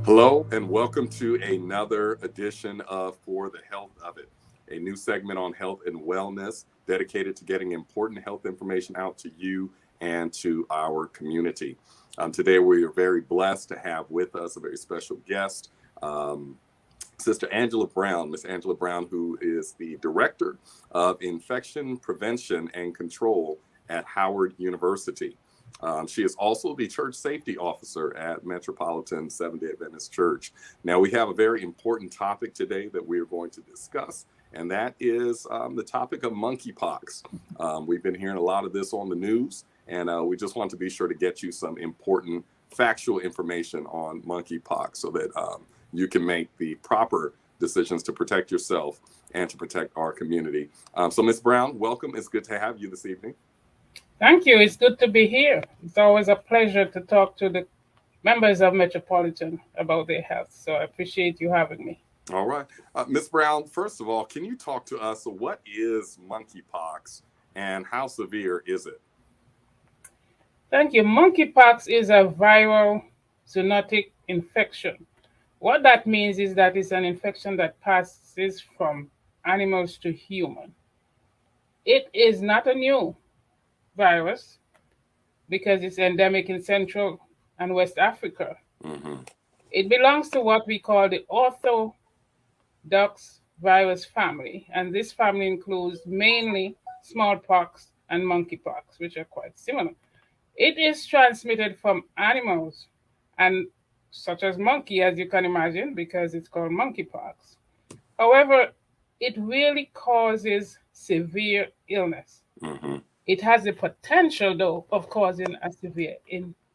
Hello, and welcome to another edition of For the Health of It, a new segment on health and wellness dedicated to getting important health information out to you and to our community. Today, we are very blessed to have with us a very special guest, Sister Angela Brown, Miss Angela Brown, who is the Director of Infection Prevention and Control at Howard University. She is also the Church Safety Officer at Metropolitan Seventh-day Adventist Church. Now, we have a very important topic today that we are going to discuss, and that is the topic of monkeypox. We've been hearing a lot of this on the news, and we just want to be sure to get you some important factual information on monkeypox so that you can make the proper decisions to protect yourself and to protect our community. So, Ms. Brown, welcome. It's good to have you this evening. Thank you. It's good to be here. It's always a pleasure to talk to the members of Metropolitan about their health. So I appreciate you having me. All right. Ms. Brown, first of all, can you talk to us? What is monkeypox and how severe is it? Thank you. Monkeypox is a viral zoonotic infection. What that means is that it's an infection that passes from animals to human. It is not a new virus because it's endemic in Central and West Africa. Mm-hmm. It belongs to what we call the orthodox virus family, and this family includes mainly smallpox and monkeypox, which are quite similar. It is transmitted from animals, and such as monkey, as you can imagine, because it's called monkeypox. However, it really causes severe illness. Mm-hmm. It has the potential, though, of causing a severe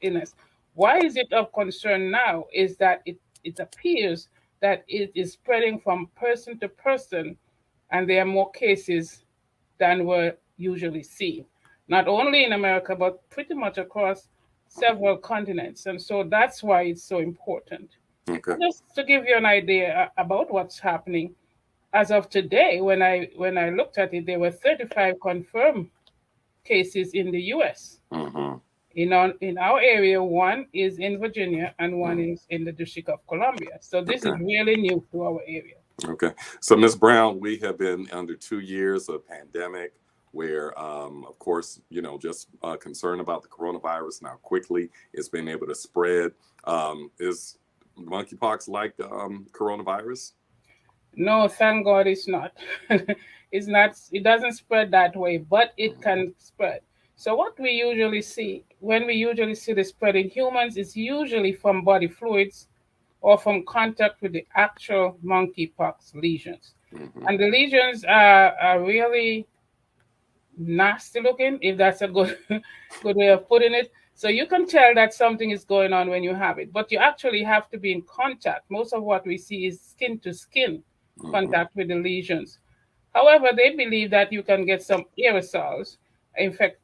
illness. Why is it of concern now is that it appears that it is spreading from person to person, and there are more cases than were usually seen, not only in America, but pretty much across several continents. And so that's why it's so important. Okay. Just to give you an idea about what's happening, as of today, when I looked at it, there were 35 confirmed cases in the U.S. Mm-hmm. In our area, one is in Virginia and one is in the District of Columbia. So this is really new to our area. Okay. So, Ms. Brown, we have been under 2 years of pandemic where, of course, just concerned about the coronavirus and how quickly it's been able to spread. Is monkeypox like coronavirus? No, thank God it's not. It's not. It doesn't spread that way, but it can spread. So what we usually see, when we usually see the spread in humans, is usually from body fluids or from contact with the actual monkeypox lesions. Mm-hmm. And the lesions are really nasty looking, if that's a good good way of putting it. So you can tell that something is going on when you have it, but you actually have to be in contact. Most of what we see is skin to skin contact with the lesions. However, they believe that you can get some aerosols, in fact,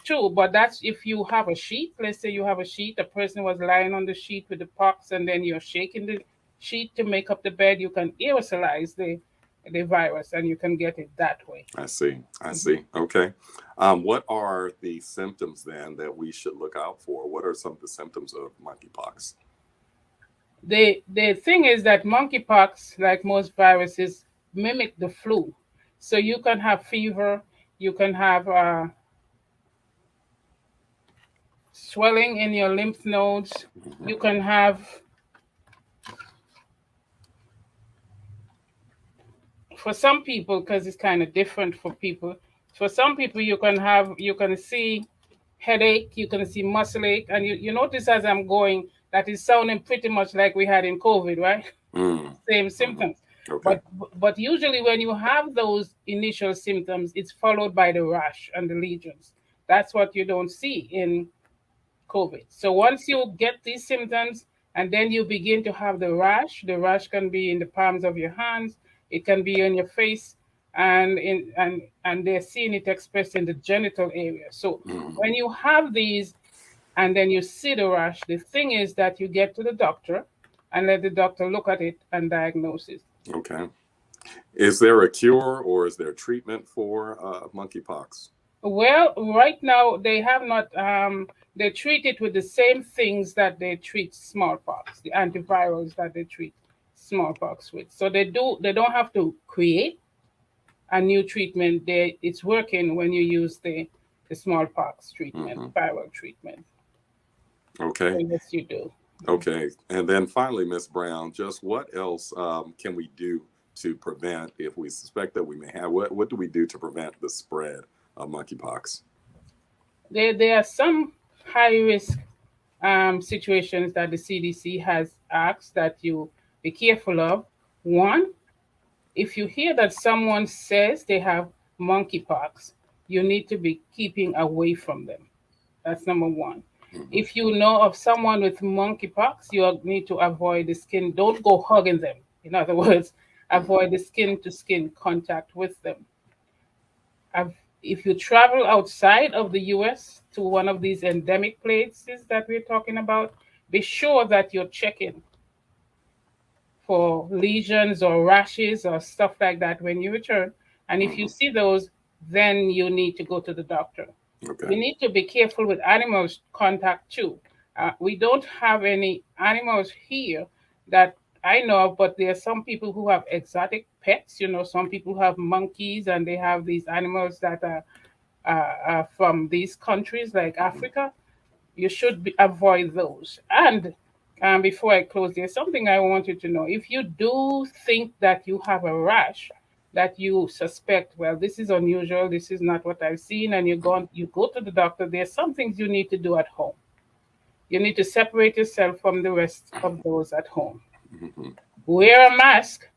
too, but that's if you have a sheet. Let's say you have a sheet, a person was lying on the sheet with the pox, and then you're shaking the sheet to make up the bed, you can aerosolize the virus and you can get it that way. I see. Okay. What are the symptoms then that we should look out for? What are some of the symptoms of monkeypox? The thing is that monkeypox, like most viruses, mimic the flu. So you can have fever, you can have swelling in your lymph nodes, you can have, for some people, because it's kind of different for people, for some people you can see headache, you can see muscle ache, and you notice as I'm going that is sounding pretty much like we had in COVID, right? Same symptoms. Okay. But usually when you have those initial symptoms, it's followed by the rash and the lesions. That's what you don't see in COVID. So once you get these symptoms and then you begin to have the rash can be in the palms of your hands, it can be on your face, and they're seeing it expressed in the genital area. So when you have these and then you see the rash, the thing is that you get to the doctor and let the doctor look at it and diagnose it. Okay. Is there a cure or is there treatment for monkeypox? Well, right now they have not. They treat it with the same things that they treat smallpox, the antivirals that they treat smallpox with. So they do. They don't have to create a new treatment. It's working when you use the smallpox treatment, Hmm. viral treatment. So Okay. yes, you do. Okay. And then finally, Miss Brown, just what else can we do to prevent, if we suspect that we may have, what do we do to prevent the spread of monkeypox? There are some high risk situations that the CDC has asked that you be careful of. One, if you hear that someone says they have monkeypox, you need to be keeping away from them. That's number one. Hmm. If you know of someone with monkeypox, you need to avoid the skin. Don't go hugging them. In other words, avoid Hmm. the skin to skin contact with them. If you travel outside of the US to one of these endemic places that we're talking about, be sure that you're checking for lesions or rashes or stuff like that when you return. And if you Hmm. see those, then you need to go to the doctor. We Okay. need to be careful with animals contact too. We don't have any animals here that I know of, but there are some people who have exotic pets. Some people have monkeys and they have these animals that are from these countries like Hmm. Africa. You should avoid those. And before I close, there's something I want you to know. If you do think that you have a rash, that you suspect, well, this is unusual, this is not what I've seen, and you go to the doctor, there's some things you need to do at home. You need to separate yourself from the rest of those at home. Hmm. Wear a mask,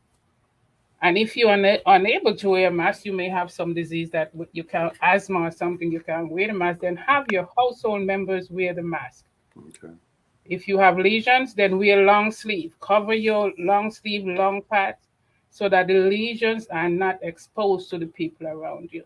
and if you're unable to wear a mask, you may have some disease that you can asthma or something. You can't wear the mask. Then have your household members wear the mask. Okay. If you have lesions, then wear long sleeve. Cover your long sleeve, long pads, so that the lesions are not exposed to the people around you.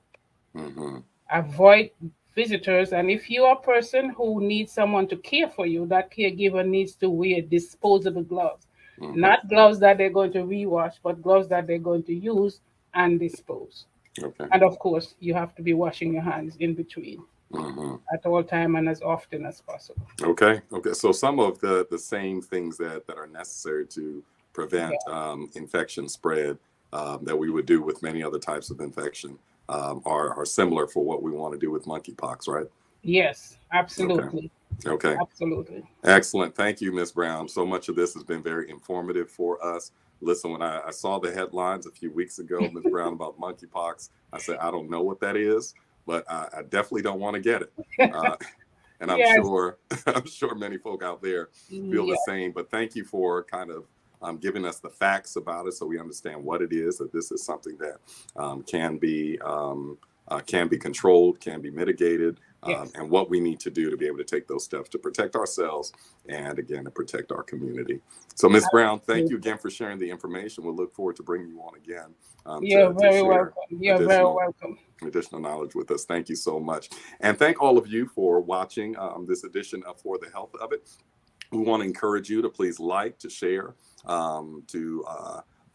Hmm. Avoid visitors, and if you are a person who needs someone to care for you, that caregiver needs to wear disposable gloves. Hmm. Not gloves that they're going to rewash, but gloves that they're going to use and dispose. Okay. And of course, you have to be washing your hands in between Hmm. at all time and as often as possible. Okay. Okay. So some of the same things that are necessary to prevent Yeah. infection spread that we would do with many other types of infection are similar for what we want to do with monkeypox, right? Yes, Okay. absolutely. Okay. Absolutely. Excellent. Thank you, Miss Brown. So much of this has been very informative for us. Listen, when I saw the headlines a few weeks ago, Miss Brown, about monkeypox, I said, I don't know what that is, but I definitely don't want to get it. Uh, and I'm Yes. sure I'm sure many folk out there feel the Yeah. same. But thank you for kind of giving us the facts about it, so we understand what it is. That this is something that can be controlled, can be mitigated, Yes. and what we need to do to be able to take those steps to protect ourselves and again to protect our community. So, Ms. Brown, thank you Absolutely. again for sharing the information. We'll look forward to bringing you on again You're to very share welcome. You're very additional welcome. knowledge with us. Thank you so much. And thank all of you for watching this edition of For the Health of It. We want to encourage you to please like, to share, to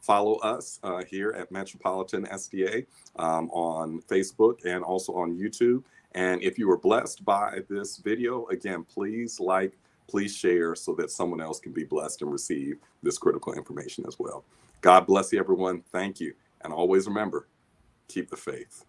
follow us here at Metropolitan SDA on Facebook and also on YouTube. And if you were blessed by this video, again, please like, please share so that someone else can be blessed and receive this critical information as well. God bless you, everyone. Thank you. And always remember, keep the faith.